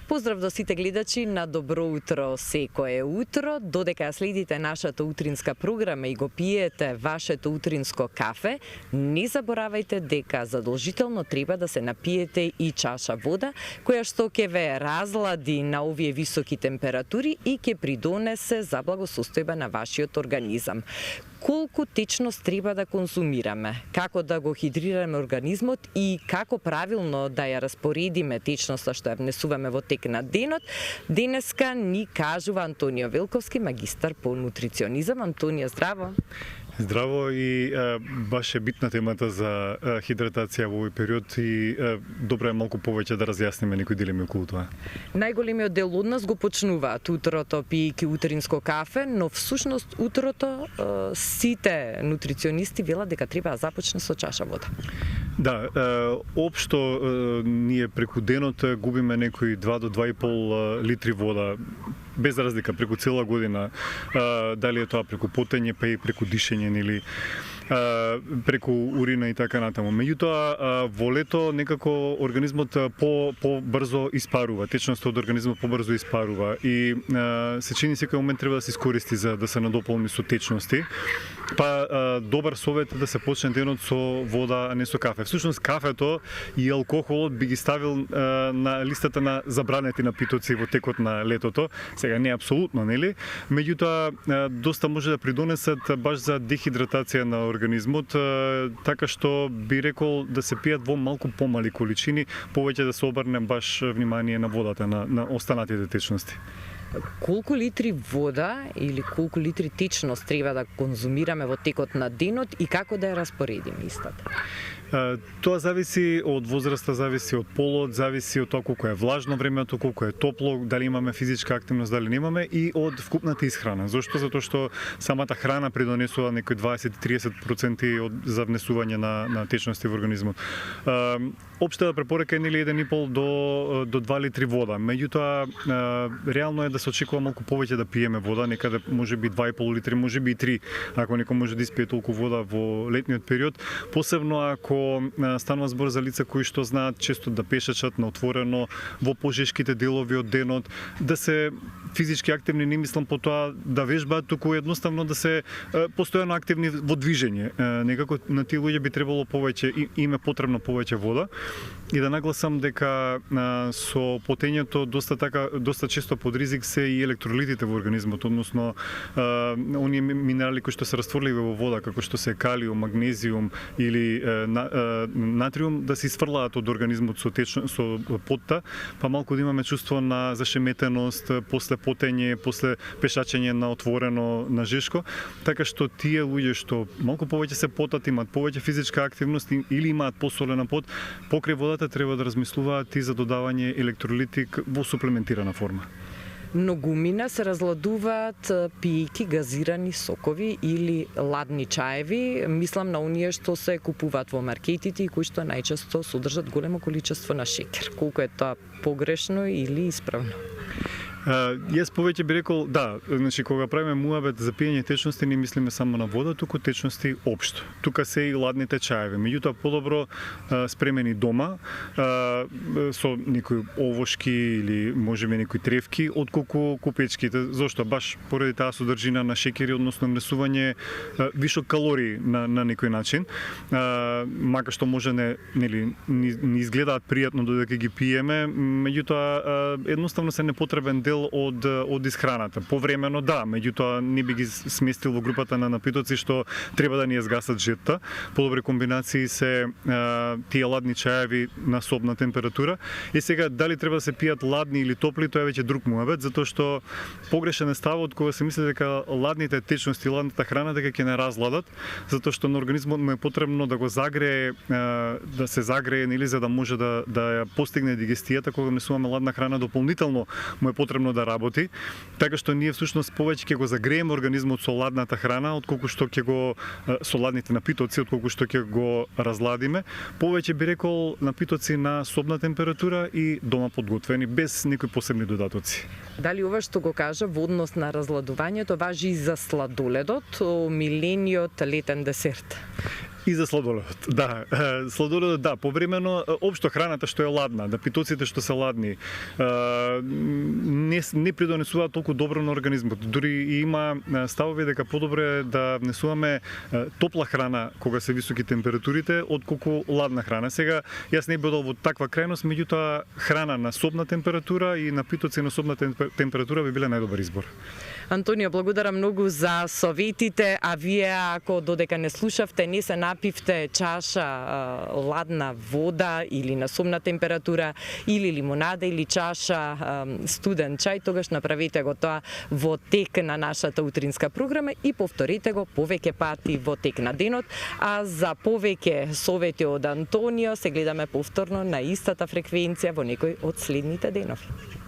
Поздрав до сите гледачи на Добро утро секое утро. Додека следите нашата утринска програма и го пиете вашето утринско кафе, не заборавајте дека задолжително треба да се напиете и чаша вода, која што ќе ве разлади на овие високи температури и ќе придонесе за благосостојба на вашиот организам. Колку течност треба да консумираме, како да го хидрираме организмот и како правилно да ја распоредиме течноста што ја внесуваме во тек на денот, денеска ни кажува Антонио Велковски, магистар по нутриционизам. Антонио, здраво! Здраво, и баш е битна темата за хидратација во овој период и добро е малку повеќе да разјасниме некои дилеми околу тоа. Најголемиот дел од нас го почнуваат утрото пијќи утринско кафе, но всушност утрото сите нутриционисти велат дека треба да започне со чаша вода. Да, општо ние преку денот губиме некои 2 до 2,5 литри вода, без разлика, преку цела година, дали е тоа преку потење, па и преку дишење или преку урина и така натаму. Меѓутоа, во лето некако организмот побрзо испарува, течноста од организмот побрзо испарува и се чини секој момент треба да се искористи за да се надополни со течности. Па добар совет е да се почне денот со вода, а не со кафе. Всушност кафето и алкохолот би ги ставил на листата на забранети напитоци во текот на летото. Сега не апсолутно, нели? Меѓутоа доста може да придонесат баш за дехидратација на организмот, така што би рекол да се пијат во малку помали количини, повеќе да се обрне баш внимание на водата, на останатите течности. Колку литри вода или колку литри течност треба да конзумираме во текот на денот и како да ја распоредиме истата? Тоа зависи од возраста, зависи од полот, зависи од тоа колку е влажно времето, колку е топло, дали имаме физичка активност, дали немаме, и од вкупната исхрана. Зошто? Затоа што самата храна придонесува некои 20-30% за внесување на течности во организмот. Општата препорека е нели 1,5 до 2 литри вода. Меѓутоа реално е да се очекува малку повеќе да пиеме вода, некаде можеби 2,5 литри, можеби и 3, ако некој може да испие толку вода во летниот период, посебно ако станува збор за лица кои што знаат често да пешачат на отворено во пожешките делови од денот, да се физички активни, не мислам по тоа да вежбаат, туку едноставно да се постојано активни во движење. Некако на тие луѓе би требало повеќе, им е потребно повеќе вода. И да нагласам дека со потењето доста често под ризик се и електролитите во организмот, односно оние минерали кои што се растворливи во вода, како што се калиум, магнезиум или натриум, да се исфрлаат од организмот со потта, па малку да имаме чувство на зашеметеност после потење, после пешачење на отворено, на жешко, така што тие луѓе што малку повеќе се потат, имаат повеќе физичка активност или имаат посолена пот, покрај водата треба да размислуваат и за додавање електролити во суплементирана форма. Многумина се разладуваат пијќи газирани сокови или ладни чаеви. Мислам на оние што се купуваат во маркетите и кои што најчесто содржат големо количество на шекер. Колку е тоа погрешно или исправно? Јас повеќе би рекол, да, значи кога правиме муабет за пиење течности, не мислиме само на вода, туку течности општо. Тука се и ладните чаеви. Меѓутоа подобро спремени дома со некои овошки или можеби некои тревки отколку купечките. Зошто? Баш поради таа содржина на шекери, односно внесување вишок калории на некој начин. Мака што може не изгледаат пријатно додека ги пиеме, меѓутоа едноставно се непотребен дел од исхраната. Повремено да, меѓутоа не би ги сместил во групата на напитоци што треба да ни ја згасат жетта. Подобри комбинации се тие ладни чаеви на собна температура. И сега дали треба да се пијат ладни или топли, тоа е веќе друг муабет, затоа што погрешен е ставот кога се мисли дека ладните течности, ладната храна дека ќе не разладат, затоа што на организмот му е потребно да го загрее, да се загрее, нели, за да може да ја постигне дигестијата. Кога внесуваме ладна храна, дополнително му е потребно да работи, така што ние всушност повеќе ќе го загрееме организмот со ладната храна, отколку што ќе го со ладните напитоци, отколку што ќе го разладиме. Повеќе би рекол напитоци на собна температура и дома подготвени, без некои посебни додатоци. Дали ова што го кажа во однос на разладувањето важи и за сладоледот, омилениот летен десерт? И за сладоледот, да. Сладоледот, да, повремено, општо храната што е ладна, напитоците што се ладни, не придонесуваат толку добро на организмот. Дури и има ставови дека подобро е да внесуваме топла храна кога се високи температурите, отколку ладна храна. Сега, јас не бидел во таква крајност, меѓутоа храна на собна температура и напитоци на собна температура би биле најдобар избор. Антонио, благодарам многу за советите, а вие ако додека не слушавте, не се напивте чаша ладна вода или на собна температура, или лимонада, или чаша студен чај, тогаш направете го тоа во тек на нашата утринска програма и повторете го повеќе пати во тек на денот. А за повеќе совети од Антонио се гледаме повторно на истата фреквенција во некој од следните денови.